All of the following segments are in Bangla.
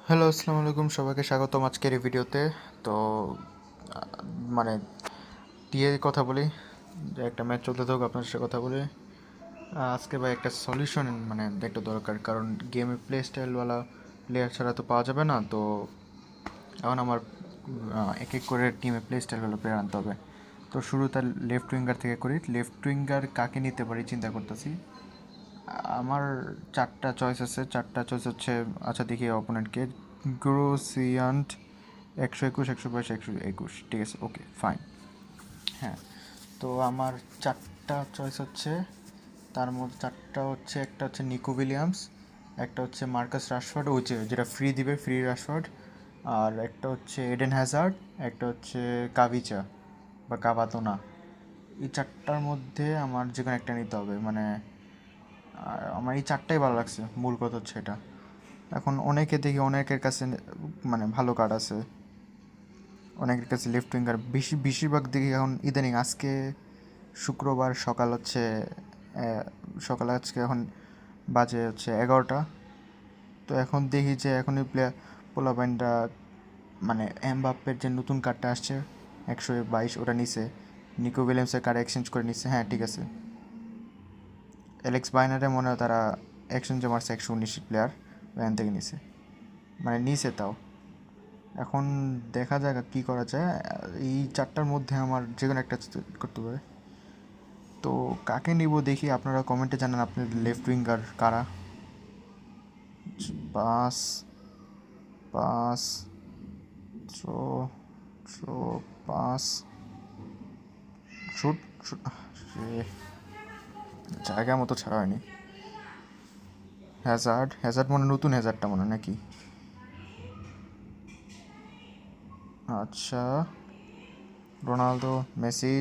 হ্যালো, আসসালামু আলাইকুম, সবাইকে স্বাগতম আজকের এই ভিডিওতে। তো আহ, মানে টিএর কথা বলি, যে একটা ম্যাচ চলতে থাকুক আপনার সাথে কথা বলি। আজকে ভাই একটা সলিউশন একটা দরকার, কারণ গেমে প্লে স্টাইলওয়ালা প্লেয়ার ছাড়া তো পাওয়া যাবে না। তো এখন আমার এক এক করে টিমে প্লে স্টাইলওয়ালা প্লেয়ার আনতে হবে। তো শুরু তার লেফট উইঙ্গার থেকে করি। লেফট উইঙ্গার কাকে নিতে পারি চিন্তা করতেছি। আমার চারটা চয়েস আছে, চারটা চয়েস হচ্ছে, আচ্ছা দেখি অপোনেন্টকে। গ্রোসিয়ান্ট 121, 122, 121, ঠিক আছে, ওকে ফাইন। হ্যাঁ, তো আমার চারটা চয়েস হচ্ছে, তার মধ্যে চারটা হচ্ছে, একটা হচ্ছে নিকো উইলিয়ামস, একটা হচ্ছে মার্কাস রাশফোর্ড, ওই যেটা ফ্রি দিবে, ফ্রি রাশফোর্ড, আর একটা হচ্ছে এডেন হ্যাজার্ড, একটা হচ্ছে কাভিচা বা কাভাতোনা। এই চারটার মধ্যে আমার যে কোনো একটা নিতে হবে, আর আমার এই চারটাই ভালো লাগছে, মূল কথা হচ্ছে এটা। এখন অনেকে দেখি অনেকের কাছে ভালো কার্ড আছে, অনেকের কাছে লেফট উইঙ্গার বেশিরভাগ দেখি এখন ইদানিং। আজকে শুক্রবার সকাল হচ্ছে, সকালে আজকে এখন বাজে হচ্ছে 11টা। তো এখন দেখি যে এখনই পোলাপাইনরা এমবাপ্পের যে নতুন কার্ডটা আসছে 122, ওটা নিছে। নিকো উইলিয়ামসের কার্ড এক্সচেঞ্জ করে নিচ্ছে, হ্যাঁ ঠিক আছে। অ্যালেক্স বাইনারে মনে হয় তারা এক্সচেঞ্জে মারছে 119 প্লেয়ার, ওখান থেকে নিছে, নিছে তাও। এখন দেখা যাক কী করা যায়। এই চারটার মধ্যে আমার যে কোনো একটা করতে পারে। তো কাকে নিব দেখি, আপনারা কমেন্টে জানান আপনার লেফট উইঙ্গার কারা। Pass, pass, throw, throw, pass, shoot, shoot. জায়গা মতো ছাড়া হয়নি। হ্যাজার্ড, হ্যাজার্ড মনে নতুন হ্যাজার্ডটা মনে নাকি? আচ্ছা, রোনালদো, মেসি,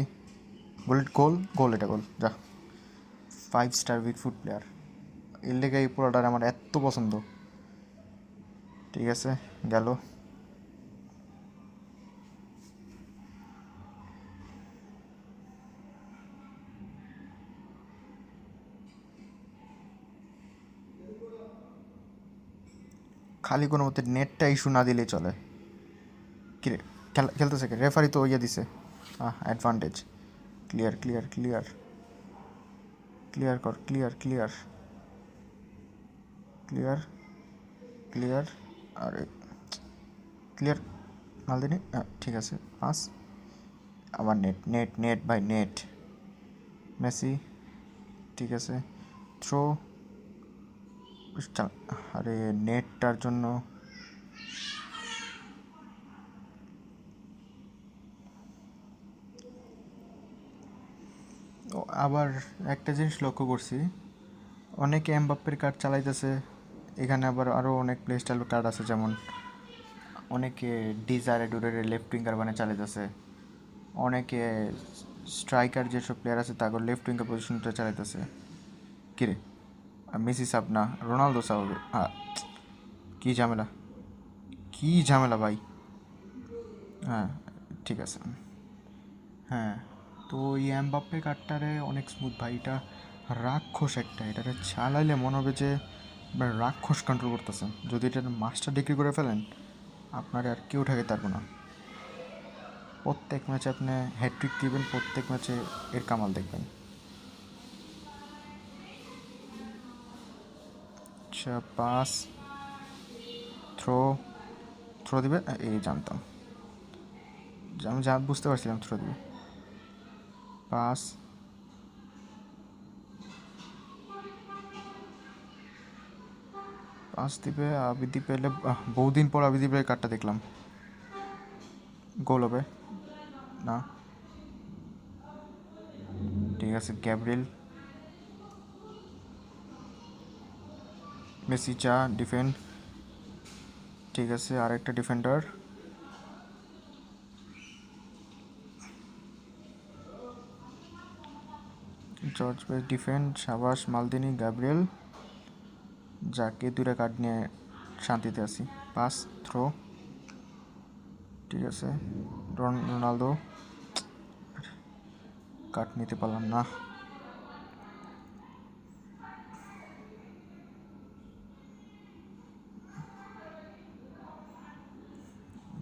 বুলেট, গোল, গোল, এটা গোল, যা। 5 স্টার উইক ফুড প্লেয়ার, এর লেগে এই পোলাটার আমার এত পছন্দ। ঠিক আছে, গেল। খালি কোনো মতে নেটটা ইস্যু না দিলেই চলে। কি রে, খেলতেছে কে? রেফারি তো ইয়ে দিছে, advantage. Clear, clear, clear, clear কর, ক্লিয়ার, ক্লিয়ার, ক্লিয়ার, ক্লিয়ার, আরে ক্লিয়ার। মালদিনি, ঠিক আছে, পাস। আমার নেট, নেট, নেট ভাই, নেট। মেসি, ঠিক আছে, থ্রো। আরে নেটটার জন্য আবার একটা জিনিস লক্ষ্য করছি, অনেকে এমবাপ্পের কার্ড চালাইতেছে। এখানে আবার আরও অনেক প্লে স্টাইল কার্ড আছে, যেমন অনেকে ডিজায়ারে ডুরের লেফট উইঙ্গার চালাইতেছে। অনেকে স্ট্রাইকার যেসব প্লেয়ার আছে তাকে লেফট উইঙ্গার পজিশনটা চালাইতেছে। কিরে, মেসি সাব না, রোনালদো সাব হবে? কী ঝামেলা, কী ঝামেলা ভাই। হ্যাঁ, ঠিক আছে। হ্যাঁ, তো এই এমবাপ্পে কার্ডটারে অনেক স্মুথ ভাই, এটা রাক্ষস একটা, এটাকে চালাইলে মনে হবে যে রাক্ষস কন্ট্রোল করতেছেন। যদি এটা মাস্টার ডিগ্রি করে ফেলেন, আপনার আর কেউ ঠেকাতে পারবো না। প্রত্যেক ম্যাচে আপনি হ্যাট্রিক দিবেন, প্রত্যেক ম্যাচে এর কামাল দেখবেন। আচ্ছা, পাস, থ্রো, থ্রো দিবে, এই জানতাম, আমি বুঝতে পারছিলাম থ্রো দিবে। পাস, পাস দিবে, আবিদি পেলে, বহুদিন পর আবিদি পেলে কার্ডটা দেখলাম। গোল হবে না, ঠিক আছে, গ্যাব্রিয়েল, মেসি চা ডিফেন্ড, ঠিক আছে, আরেকটা ডিফেন্ডার, জর্জ বেস ডিফেন্ড, সাবাস, মালদিনি, গ্যাব্রিয়েল, যাকে দুটা কার্ড নিয়ে শান্তিতে আছি। পাস, থ্রো, ঠিক আছে, রোনালদো, কার্ড নিতে পারলাম না।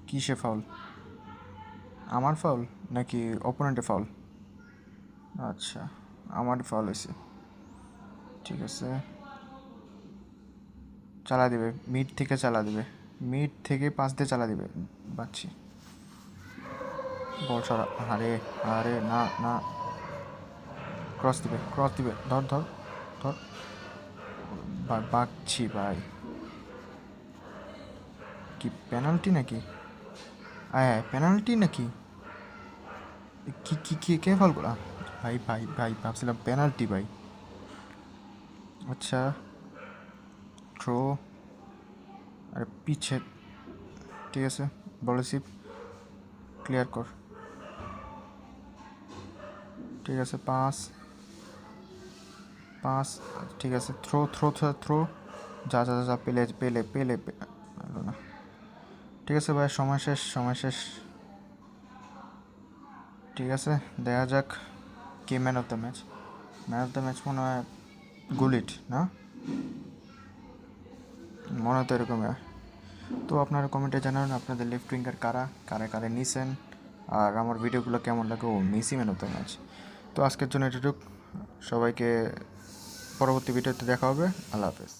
কিসে ফাউল? আমার ফাউল নাকি অপোনেন্টে ফাউল? আচ্ছা, আমার ফাউল হয়েছে। ঠিক আছে, চালা দিবে, মিড থেকে চালা দিবে, মিড থেকে পাস দিয়ে চালা দিবে। বাচ্ছি বল সরা। আরে আরে না না, ক্রস দিবে, ক্রস দিবে, ধর ধর ধর। বাচ্ছি ভাই, কি পেনাল্টি নাকি? আয় পেনাল্টি নাকি? কি কি কি কে ফল করা? ভাই ভাই ভাই, ভাবছিলাম পেনাল্টি ভাই। আচ্ছা, থ্রো। আরে পিছে। ঠিক আছে, বল রিসিভ, ক্লিয়ার কর। ঠিক আছে, পাস পাস। ঠিক আছে, থ্রো থ্রো থ্রো থ্রো। যা যা যা, পেলে পেলে পেলে পেলো না। ঠিক আছে ভাই, সময় শেষ, সময় শেষ। ঠিক আছে, দেখা যাক কে man of the match. Man of the match মনে হয় গুলিট না, মনে হয় তো এরকম। তো আপনারা কমেন্টে জানান আপনাদের লেফট উইঙ্গার কারা কারা কারা নিছেন, আর আমার ভিডিওগুলো কেমন লাগে। ও Messi man of the match. তো আজকের জন্য এটুকু, সবাইকে পরবর্তী ভিডিওতে দেখা হবে। আল্লাহ হাফেজ।